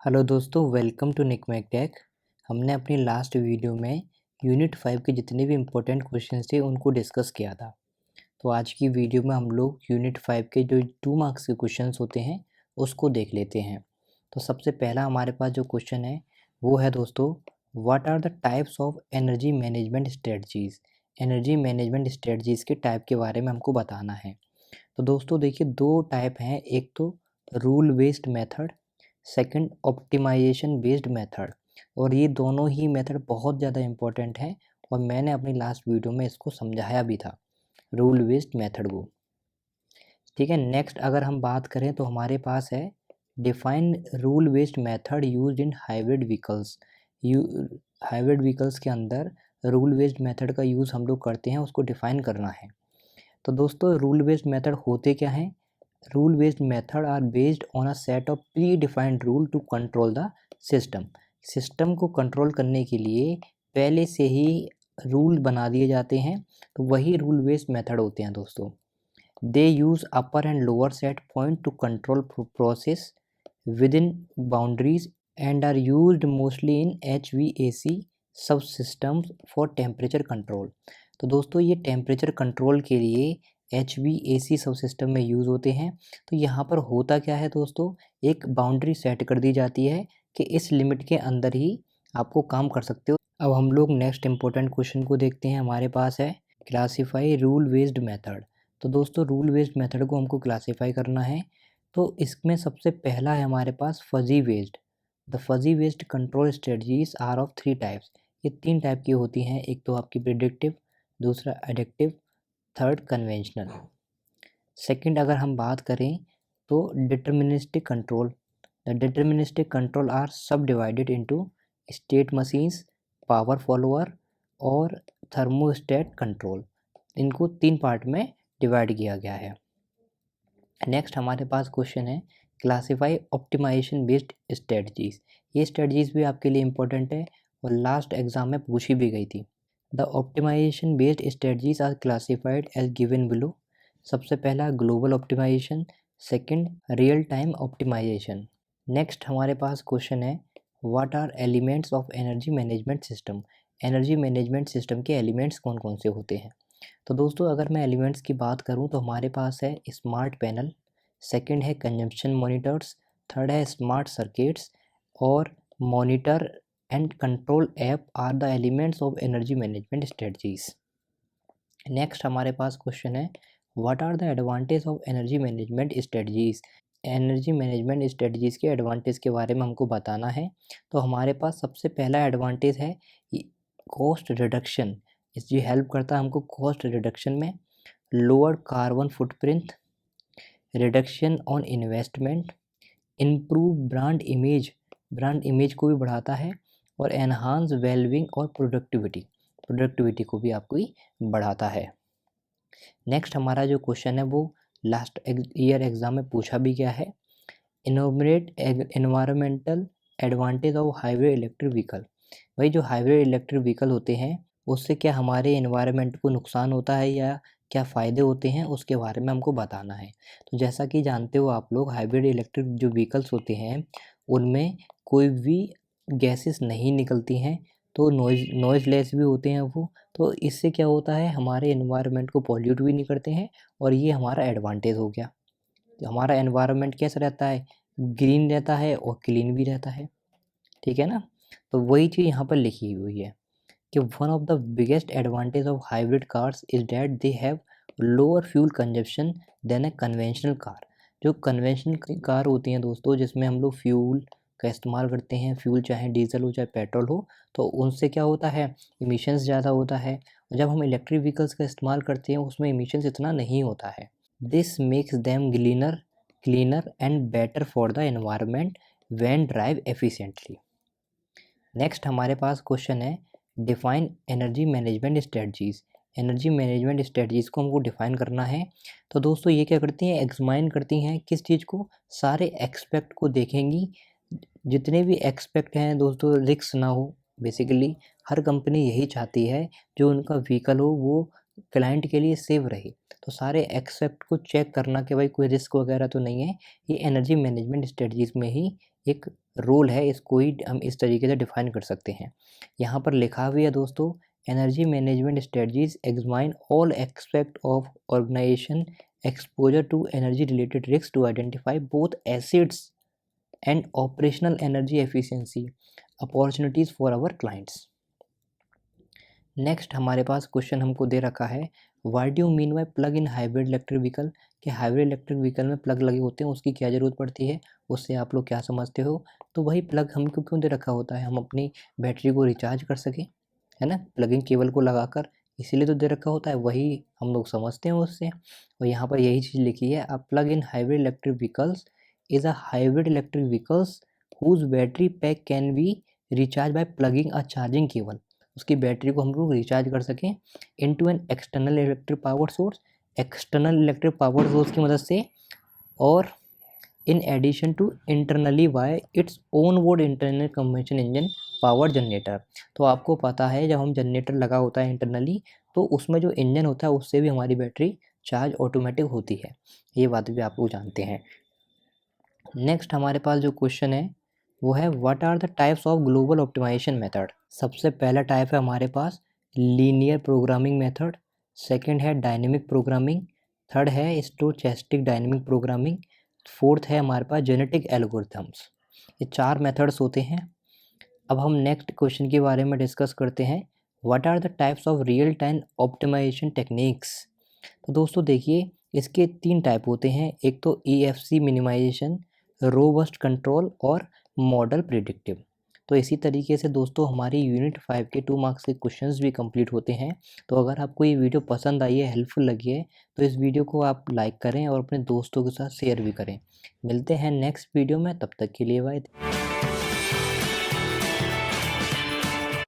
Hello दोस्तों, welcome to निकमैक take. हमने अपनी लास्ट वीडियो में यूनिट 5 के जितने भी इम्पोर्टेंट क्वेश्चंस थे उनको डिस्कस किया था। तो आज की वीडियो में हम लोग यूनिट 5 के जो 2 मार्क्स के क्वेश्चंस होते हैं उसको देख लेते हैं। तो सबसे पहला हमारे पास जो क्वेश्चन है वो है दोस्तों, what are the types of energy management strategies. Energy management strategies के टाइप के बारे में हमको बताना है। तो दोस्तों देखिए, 2 टाइप हैं, एक तो rule based method, second optimization based method. और ये दोनों ही मेथड बहुत ज़्यादा इम्पोर्टेंट हैं और मैंने अपनी लास्ट वीडियो में इसको समझाया भी था, रूल बेस्ड मेथड को। ठीक है, नेक्स्ट अगर हम बात करें तो हमारे पास है define rule based method used in hybrid vehicles. Hybrid vehicles के अंदर रूल बेस्ड मेथड का यूज़ हम लोग करते हैं, उसको डिफाइन करना है। तो दोस्तों रूल बेस्ड मेथड होते क्या हैं? Rule based method are based on a set of predefined rule to control the system। System को कंट्रोल करने के लिए पहले से ही रूल बना दिए जाते हैं, तो वही रूल बेस्ड मेथड होते हैं दोस्तों। They use upper and lower set point to control process within boundaries and are used mostly in HVAC sub systems for temperature control. तो दोस्तों ये टेम्परेचर कंट्रोल के लिए HVAC सब सिस्टम में यूज़ होते हैं। तो यहाँ पर होता क्या है दोस्तों, एक बाउंड्री सेट कर दी जाती है कि इस लिमिट के अंदर ही आपको काम कर सकते हो। अब हम लोग नेक्स्ट इम्पोर्टेंट क्वेश्चन को देखते हैं। हमारे पास है क्लासीफाई रूल बेस्ड मेथड। तो दोस्तों रूल बेस्ड मेथड को हमको क्लासीफाई करना है। तो इसमें सबसे पहला है हमारे पास fuzzy based. The fuzzy based control strategies are of 3 types. ये 3 टाइप की होती हैं, एक तो आपकी प्रिडिक्टिव, दूसरा एडिक्टिव, थर्ड कन्वेंशनल। सेकंड अगर हम बात करें तो deterministic control. The deterministic control are sub divided into state machines, power follower और थर्मोस्टेट कंट्रोल। इनको 3 पार्ट में डिवाइड किया गया है। नेक्स्ट हमारे पास क्वेश्चन है क्लासीफाई ऑप्टिमाइजेशन बेस्ड स्ट्रेटजीज। ये स्ट्रेटजीज भी आपके लिए इम्पोर्टेंट है और लास्ट एग्जाम में पूछी भी गई थी। The optimization based strategies are classified as given below. सबसे पहला global optimization, second real time optimization. Next हमारे पास क्वेश्चन है what are elements of energy management system. Energy management system के एलिमेंट्स कौन कौन से होते हैं? तो दोस्तों अगर मैं एलिमेंट्स की बात करूं तो हमारे पास है स्मार्ट पैनल, सेकंड है कंजम्पशन मॉनिटर्स, थर्ड है स्मार्ट सर्किट्स और monitor and control app are the elements of energy management strategies. Next हमारे पास क्वेश्चन है what are the advantage of energy management strategies. Energy management strategies के advantage के बारे में हमको बताना है। तो हमारे पास सबसे पहला एडवांटेज है कॉस्ट रिडक्शन। इसकी हेल्प करता है हमको कॉस्ट रिडक्शन में। Lower carbon footprint, reduction on investment, improve brand image, brand image को भी बढ़ाता है और एनहांस वेलबिंग और प्रोडक्टिविटी को भी आपको ही बढ़ाता है। नेक्स्ट हमारा जो क्वेश्चन है वो लास्ट ईयर एग्जाम में पूछा भी गया है, innominate environmental advantage of hybrid electric vehicle. भाई जो हाइब्रिड इलेक्ट्रिक व्हीकल होते हैं उससे क्या हमारे एनवायरनमेंट को नुकसान होता है या क्या फ़ायदे होते हैं, उसके बारे में हमको बताना है। तो जैसा कि जानते हो आप लोग, हाइब्रिड इलेक्ट्रिक जो व्हीकल्स होते हैं उनमें कोई भी गैसेस नहीं निकलती हैं, तो नॉइज़लेस भी होते हैं वो। तो इससे क्या होता है, हमारे एनवायरनमेंट को पॉल्यूट भी नहीं करते हैं और ये हमारा एडवांटेज हो गया। तो हमारा एनवायरनमेंट कैसा रहता है, ग्रीन रहता है और क्लीन भी रहता है। ठीक है ना? तो वही चीज़ यहाँ पर लिखी हुई है कि one of the biggest advantage of hybrid cars is that they have lower fuel consumption than a conventional car. जो कन्वेंशनल कार होती हैं दोस्तों, जिसमें हम लोग फ्यूल का इस्तेमाल करते हैं, फ्यूल चाहे डीजल हो चाहे पेट्रोल हो, तो उनसे क्या होता है, इमिशंस ज़्यादा होता है। और जब हम इलेक्ट्रिक व्हीकल्स का इस्तेमाल करते हैं उसमें इमिशंस इतना नहीं होता है। This makes them cleaner and better for the environment when drive efficiently. Next हमारे पास क्वेश्चन है define energy management strategies. Energy management strategies को हमको डिफाइन करना है। तो दोस्तों ये क्या करती हैं, एग्जामाइन करती हैं किस चीज़ को, सारे एक्सपेक्ट को देखेंगी। जितने भी एक्सपेक्ट हैं दोस्तों, रिस्क ना हो। बेसिकली हर कंपनी यही चाहती है जो उनका व्हीकल हो वो क्लाइंट के लिए सेव रहे। तो सारे एक्सपेक्ट को चेक करना कि भाई कोई रिस्क वगैरह तो नहीं है, ये एनर्जी मैनेजमेंट स्ट्रेटजीज में ही एक रोल है, इसको ही हम इस तरीके से डिफाइन कर सकते हैं। यहाँ पर लिखा हुआ है दोस्तों, energy management strategies examine all aspect of organization exposure to energy related risk to identify both assets and operational energy efficiency opportunities for our clients. Next हमारे पास क्वेश्चन हमको दे रखा है, what do you mean by plug in hybrid electric vehicle, कि hybrid electric vehicle में plug लगे होते हैं, उसकी क्या ज़रूरत पड़ती है, उससे आप लोग क्या समझते हो। तो वही प्लग हमको क्यों दे रखा होता है, हम अपनी बैटरी को रिचार्ज कर सकें, है ना, प्लगिंग केबल को लगाकर, इसीलिए तो दे रखा होता है, वही हम लोग समझते हैं उससे। और यहाँ पर यही चीज़ लिखी है, a plug in hybrid electric vehicles is a hybrid electric vehicles whose battery pack can be recharge by plugging a charging cable, उसकी बैटरी को हम लोग रिचार्ज कर सकें into an external electric power source, external electric power source की मदद से, और in addition to internally by its on board internal combustion engine power generator. तो आपको पता है जब हम जनरेटर लगा होता है इंटरनली, तो उसमें जो इंजन होता है उससे भी हमारी बैटरी चार्ज ऑटोमेटिक होती है, ये बात भी आप लोग जानते हैं। नेक्स्ट हमारे पास जो क्वेश्चन है वो है, what are the types of global optimization method. सबसे पहला टाइप है हमारे पास लीनियर प्रोग्रामिंग मेथड, सेकंड है डायनेमिक प्रोग्रामिंग, थर्ड है स्टोचैस्टिक डायनेमिक प्रोग्रामिंग, फोर्थ है हमारे पास जेनेटिक एल्गोरिथम्स। ये 4 मेथड्स होते हैं। अब हम नेक्स्ट क्वेश्चन के बारे में डिस्कस करते हैं, what are the types of real time optimization techniques. तो दोस्तों देखिए, इसके 3 टाइप होते हैं, एक तो EFC मिनिमाइजेशन, रोबस्ट कंट्रोल और मॉडल प्रिडिक्टिव। तो इसी तरीके से दोस्तों हमारी यूनिट 5 के 2 मार्क्स के क्वेश्चंस भी कंप्लीट होते हैं। तो अगर आपको ये वीडियो पसंद आई है, हेल्पफुल लगी है, तो इस वीडियो को आप लाइक करें और अपने दोस्तों के साथ शेयर भी करें। मिलते हैं नेक्स्ट वीडियो में, तब तक के लिए बाय।